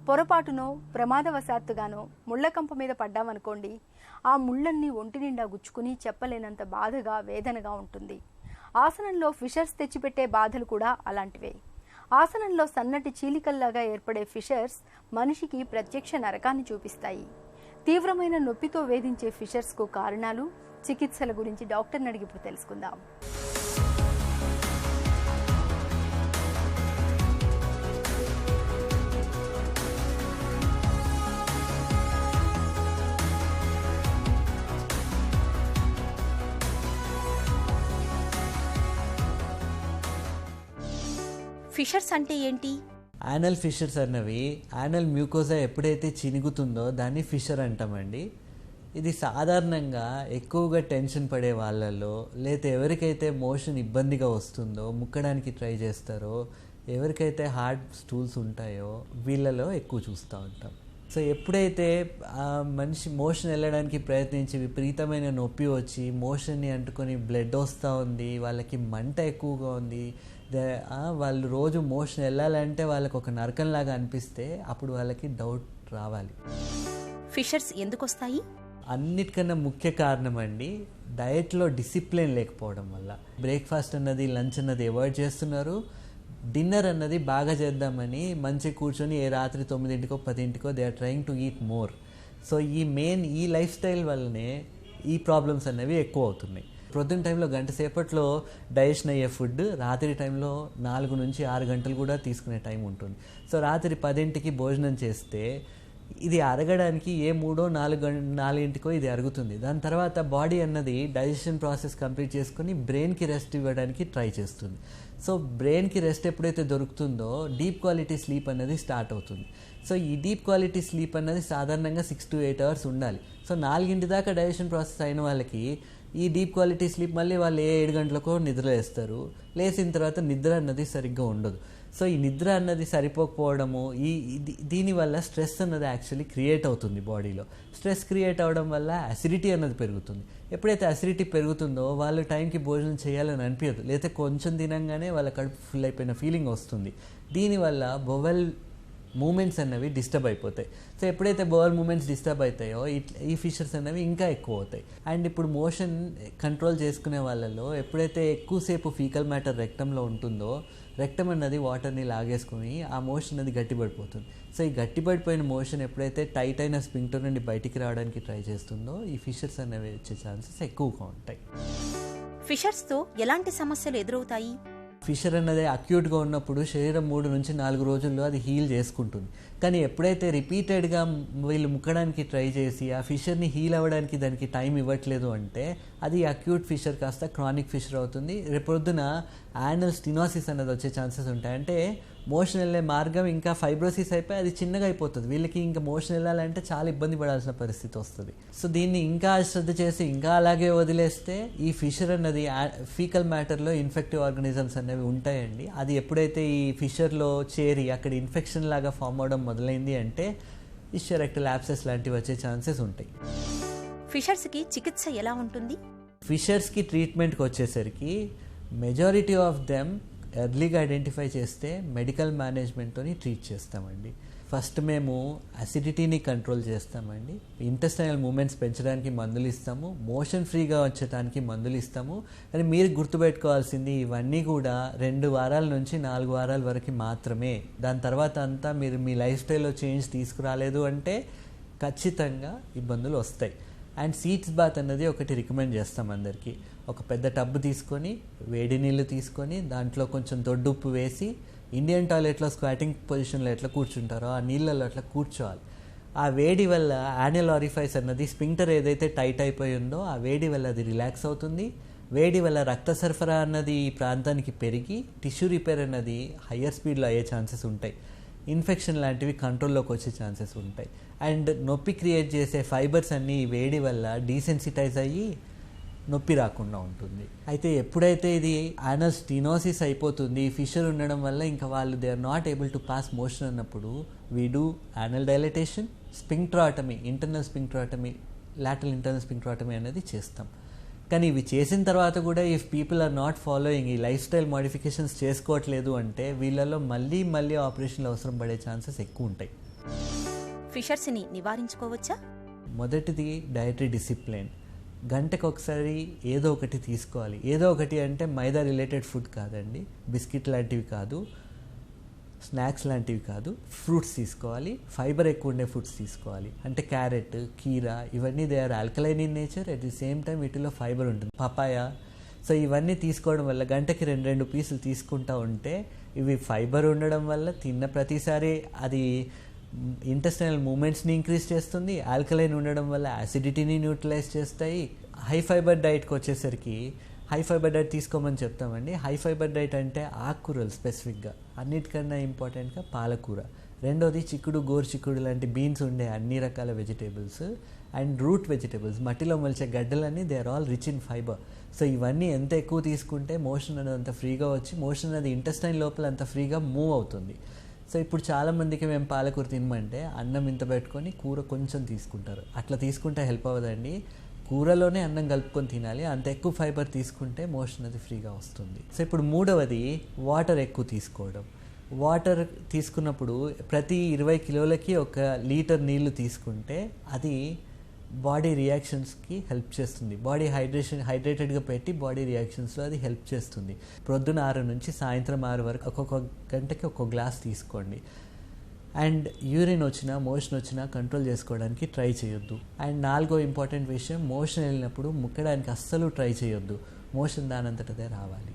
పొరపాటునో ప్రమాదవశాత్తుగానో ముళ్ళకంప మీద పడ్డామనుకోండి, ఆ ముళ్ళన్నీ ఒంటి నిండా గుచ్చుకుని చెప్పలేనంత బాధగా వేదనగా ఉంటుంది. ఆసనంలో ఫిషర్స్ తెచ్చిపెట్టే బాధలు కూడా అలాంటివే. ఆసనంలో సన్నటి చీలికల్లాగా ఏర్పడే ఫిషర్స్ మనిషికి ప్రత్యక్ష నరకాన్ని చూపిస్తాయి. తీవ్రమైన నొప్పితో వేధించే ఫిషర్స్కు కారణాలు, చికిత్సల గురించి డాక్టర్ని అడిగి ఇప్పుడు తెలుసుకుందాం. ఫిషర్స్ అంటే ఏంటి? యానల్ ఫిషర్స్ అన్నవి యానల్ మ్యూకోజా ఎప్పుడైతే చినుగుతుందో దాన్ని ఫిషర్ అంటామండి. ఇది సాధారణంగా ఎక్కువగా టెన్షన్ పడే వాళ్ళలో, లేదా ఎవరికైతే మోషన్ ఇబ్బందిగా వస్తుందో, ముక్కడానికి ట్రై చేస్తారో, ఎవరికైతే హార్డ్ స్టూల్స్ ఉంటాయో వీళ్ళలో ఎక్కువ చూస్తూ ఉంటాం. సో ఎప్పుడైతే మనిషి మోషన్ వెళ్ళడానికి ప్రయత్నించి విపరీతమైన నొప్పి వచ్చి మోషన్ని అంటుకొని బ్లడ్ వస్తూ ఉంది, వాళ్ళకి మంట ఎక్కువగా ఉంది, వాళ్ళు రోజు మోషన్ వెళ్ళాలంటే వాళ్ళకి ఒక నరకంలాగా అనిపిస్తే అప్పుడు వాళ్ళకి డౌట్ రావాలి. ఫిషర్స్ ఎందుకు వస్తాయి? అన్నిటికన్నా ముఖ్య కారణం అండి డయట్లో డిసిప్లిన్ లేకపోవడం వల్ల. బ్రేక్ఫాస్ట్ అన్నది, లంచ్ అన్నది అవాయిడ్ చేస్తున్నారు. డిన్నర్ అన్నది బాగా చేద్దామని మంచి కూర్చొని ఏ రాత్రి 9 10 they are trying to eat more. So ఈ లైఫ్ స్టైల్ వల్లనే ఈ ప్రాబ్లమ్స్ అనేవి ఎక్కువ అవుతున్నాయి. ప్రొద్దున టైంలో గంట సేపట్లో డైజెషన్ అయ్యే ఫుడ్ రాత్రి టైంలో 4 నుంచి 6 గంటలు కూడా తీసుకునే టైం ఉంటుంది. సో రాత్రి 10కి భోజనం చేస్తే ఇది అరగడానికి 3-4 ఇది అరుగుతుంది. దాని తర్వాత బాడీ అన్నది డైజెషన్ ప్రాసెస్ కంప్లీట్ చేసుకుని బ్రెయిన్కి రెస్ట్ ఇవ్వడానికి ట్రై చేస్తుంది. సో బ్రెయిన్కి రెస్ట్ ఎప్పుడైతే దొరుకుతుందో డీప్ క్వాలిటీ స్లీప్ అనేది స్టార్ట్ అవుతుంది. సో ఈ డీప్ క్వాలిటీ స్లీప్ అన్నది సాధారణంగా 6 to 8 hours ఉండాలి. సో 4 దాకా డైజెషన్ ప్రాసెస్ అయిన వాళ్ళకి ఈ డీప్ క్వాలిటీ స్లీప్ మళ్ళీ వాళ్ళు 7 గంటలకో నిద్ర వేస్తారు. లేచిన తర్వాత నిద్ర అన్నది సరిగ్గా ఉండదు. సో ఈ నిద్ర అన్నది సరిపోకపోవడము, దీనివల్ల స్ట్రెస్ అన్నది యాక్చువల్లీ క్రియేట్ అవుతుంది బాడీలో. స్ట్రెస్ క్రియేట్ అవ్వడం వల్ల అసిడిటీ అన్నది పెరుగుతుంది. ఎప్పుడైతే అసిడిటీ పెరుగుతుందో వాళ్ళు టైంకి భోజనం చేయాలని అనిపించదు, లేకపోతే కొంచెం తినంగానే వాళ్ళ కడుపు ఫుల్ అయిపోయిన ఫీలింగ్ వస్తుంది. దీనివల్ల బొవెల్ మూమెంట్స్ అనేవి డిస్టర్బ్ అయిపోతాయి. సో ఎప్పుడైతే బౌల్ మూమెంట్స్ డిస్టర్బ్ అవుతాయో ఈ ఫిషర్స్ అనేవి ఇంకా ఎక్కువ అవుతాయి. అండ్ ఇప్పుడు మోషన్ కంట్రోల్ చేసుకునే వాళ్ళలో ఎప్పుడైతే ఎక్కువసేపు ఫీకల్ మ్యాటర్ రెక్టంలో ఉంటుందో రెక్టం అన్నది వాటర్ని లాగేసుకుని ఆ మోషన్ అనేది గట్టిపడిపోతుంది. సో ఈ గట్టిపడిపోయిన మోషన్ ఎప్పుడైతే టైట్ అయిన స్పింక్టర్ నుండి బయటికి రావడానికి ట్రై చేస్తుందో ఈ ఫిషర్స్ అనేవి వచ్చే ఛాన్సెస్ ఎక్కువగా ఉంటాయి. ఫిషర్స్తో ఎలాంటి సమస్యలు ఎదురవుతాయి? ఫిషర్ అన్నది అక్యూట్గా ఉన్నప్పుడు శరీరం 3 నుంచి 4 రోజుల్లో అది హీల్ చేసుకుంటుంది. కానీ ఎప్పుడైతే రిపీటెడ్గా వీళ్ళు ముక్కడానికి ట్రై చేసి ఆ ఫిషర్ని హీల్ అవ్వడానికి దానికి టైం ఇవ్వట్లేదు అంటే అది అక్యూట్ ఫిషర్ కాస్త క్రానిక్ ఫిషర్ అవుతుంది. రేపొద్దున యానల్ స్టినోసిస్ అన్నది వచ్చే ఛాన్సెస్ ఉంటాయి. అంటే మోషన్ వెళ్ళే మార్గం ఇంకా ఫైబ్రోసిస్ అయిపోయి అది చిన్నగా అయిపోతుంది. వీళ్ళకి ఇంకా మోషన్ వెళ్ళాలంటే చాలా ఇబ్బంది పడాల్సిన పరిస్థితి వస్తుంది. సో దీన్ని ఇంకా అశ్రద్ధ చేసి ఇంకా అలాగే వదిలేస్తే ఈ ఫిషర్ అన్నది ఫీకల్ మ్యాటర్లో ఇన్ఫెక్టివ్ ఆర్గానిజమ్స్ అనేవి ఉంటాయండి. అది ఎప్పుడైతే ఈ ఫిషర్లో చేరి అక్కడ ఇన్ఫెక్షన్ లాగా ఫామ్ అవడం మొదలైంది అంటే ఇస్టోరెక్టల్ యాబ్సెస్ లాంటివి వచ్చే ఛాన్సెస్ ఉంటాయి. ఫిషర్స్కి చికిత్స ఎలా ఉంటుంది? ఫిషర్స్కి ట్రీట్మెంట్కి వచ్చేసరికి మెజారిటీ ఆఫ్ దెమ్ ఎర్లీగా ఐడెంటిఫై చేస్తే మెడికల్ మేనేజ్మెంట్తోని ట్రీట్ చేస్తామండి. ఫస్ట్ మేము అసిడిటీని కంట్రోల్ చేస్తామండి. ఇంటెస్టైనల్ మూమెంట్స్ పెంచడానికి మందులు ఇస్తాము, మోషన్ ఫ్రీగా వచ్చేటానికి మందులు ఇస్తాము. కానీ మీరు గుర్తుపెట్టుకోవాల్సింది ఇవన్నీ కూడా 2 వారాల నుంచి 4 వారాల వరకు మాత్రమే. దాని తర్వాత అంతా మీరు మీ లైఫ్ స్టైల్లో చేంజ్ తీసుకురాలేదు అంటే ఖచ్చితంగా ఇబ్బందులు వస్తాయి. అండ్ సీట్స్ బాత్ అన్నది ఒకటి రికమెండ్ చేస్తాం అందరికీ. ఒక పెద్ద టబ్ తీసుకొని వేడి నీళ్ళు తీసుకొని దాంట్లో కొంచెం దొడ్డుప్పు వేసి ఇండియన్ టాయిలెట్లో స్క్వాటింగ్ పొజిషన్లో ఎట్లా కూర్చుంటారో ఆ నీళ్ళల్లో అట్లా కూర్చోవాలి. ఆ వేడి వల్ల యానల్ ఆరిఫైస్ అన్నది స్పింక్టర్ ఏదైతే టైట్ అయిపోయి ఉందో ఆ వేడి వల్ల అది రిలాక్స్ అవుతుంది. వేడి వల్ల రక్త సరఫరా అన్నది ఈ ప్రాంతానికి పెరిగి టిష్యూ రిపేర్ అన్నది హయ్యర్ స్పీడ్లో అయ్యే ఛాన్సెస్ ఉంటాయి. ఇన్ఫెక్షన్ లాంటివి కంట్రోల్లోకి వచ్చే ఛాన్సెస్ ఉంటాయి. అండ్ నొప్పి క్రియేట్ చేసే ఫైబర్స్ అన్నీ వేడి వల్ల డీసెన్సిటైజ్ అయ్యి నొప్పి రాకుండా ఉంటుంది. అయితే ఎప్పుడైతే ఇది యానల్ స్టినోసిస్ అయిపోతుంది, ఫిషర్ ఉండడం వల్ల ఇంకా వాళ్ళు they are not able to pass motion అన్నప్పుడు we do anal dilatation, sphincterotomy, internal sphincterotomy, lateral internal sphincterotomy అనేది చేస్తాం. కానీ ఇవి చేసిన తర్వాత కూడా if people are not following, ఈ లైఫ్ స్టైల్ మోడిఫికేషన్స్ చేసుకోవట్లేదు అంటే వీళ్ళలో మళ్ళీ ఆపరేషన్లు అవసరం పడే ఛాన్సెస్ ఎక్కువ ఉంటాయి. ఫిషర్స్ని నివారించుకోవచ్చా? మొదటిది డైటరీ డిసిప్లిన్. గంటకు ఒకసారి ఏదో ఒకటి తీసుకోవాలి. ఏదో ఒకటి అంటే మైదా రిలేటెడ్ ఫుడ్ కాదండి, బిస్కెట్ లాంటివి కాదు, స్నాక్స్ లాంటివి కాదు, ఫ్రూట్స్ తీసుకోవాలి. ఫైబర్ ఎక్కువ ఉండే ఫుడ్స్ తీసుకోవాలి. అంటే క్యారెట్, కీరా, ఇవన్నీ they are alkaline in nature, at the same time వీటిలో ఫైబర్ ఉంటుంది. పపాయ. సో ఇవన్నీ తీసుకోవడం వల్ల గంటకి 2 పీసులు తీసుకుంటూ ఉంటే ఇవి ఫైబర్ ఉండడం వల్ల తిన్న ప్రతిసారి అది ఇంటెస్టైనల్ మూమెంట్స్ని ఇంక్రీజ్ చేస్తుంది. ఆల్కలైన్ ఉండడం వల్ల యాసిడిటీని న్యూట్రలైజ్ చేస్తాయి. హై ఫైబర్ డైట్కి వచ్చేసరికి హై ఫైబర్ డైట్ తీసుకోమని చెప్తామండి. హై ఫైబర్ డైట్ అంటే ఆకుకూరలు స్పెసిఫిక్గా, అన్నిటికన్నా ఇంపార్టెంట్గా పాలకూర. రెండోది చిక్కుడు, గోరు చిక్కుడు లాంటి బీన్స్ ఉండే అన్ని రకాల వెజిటేబుల్స్ అండ్ రూట్ వెజిటేబుల్స్, మట్టిలో మొలిచే గడ్డలన్నీ they are all rich in fibre. So ఇవన్నీ ఎంత ఎక్కువ తీసుకుంటే మోషన్ అనేది అంత ఫ్రీగా వచ్చి మోషన్ అనేది ఇంటెస్టైన్ లోపల అంత ఫ్రీగా మూవ్ అవుతుంది. సో ఇప్పుడు చాలామందికి మేము పాలకూర తినమంటే అన్నం ఇంత పెట్టుకొని కూర కొంచెం తీసుకుంటారు. అట్లా తీసుకుంటే హెల్ప్ అవ్వదండి. కూరలోనే అన్నం కలుపుకొని తినాలి. అంత ఎక్కువ ఫైబర్ తీసుకుంటే మోషన్ అది ఫ్రీగా వస్తుంది. సో ఇప్పుడు మూడవది వాటర్ ఎక్కువ తీసుకోవడం. వాటర్ తీసుకున్నప్పుడు ప్రతి 20 కిలోలకి 1 లీటర్ నీళ్లు తీసుకుంటే అది బాడీ రియాక్షన్స్కి హెల్ప్ చేస్తుంది. బాడీ హైడ్రేటెడ్గా పెట్టి బాడీ రియాక్షన్స్లో అది హెల్ప్ చేస్తుంది. ప్రొద్దున 6 నుంచి సాయంత్రం 6 వరకు ఒక్కొక్క గంటకి 1 గ్లాస్ తీసుకోండి. అండ్ యూరిన్ వచ్చినా మోషన్ వచ్చినా కంట్రోల్ చేసుకోవడానికి ట్రై చేయొద్దు. అండ్ 4వ ఇంపార్టెంట్ విషయం, మోషన్ వెళ్ళినప్పుడు ముక్కడానికి అస్సలు ట్రై చేయొద్దు. మోషన్ దానంతటదే రావాలి.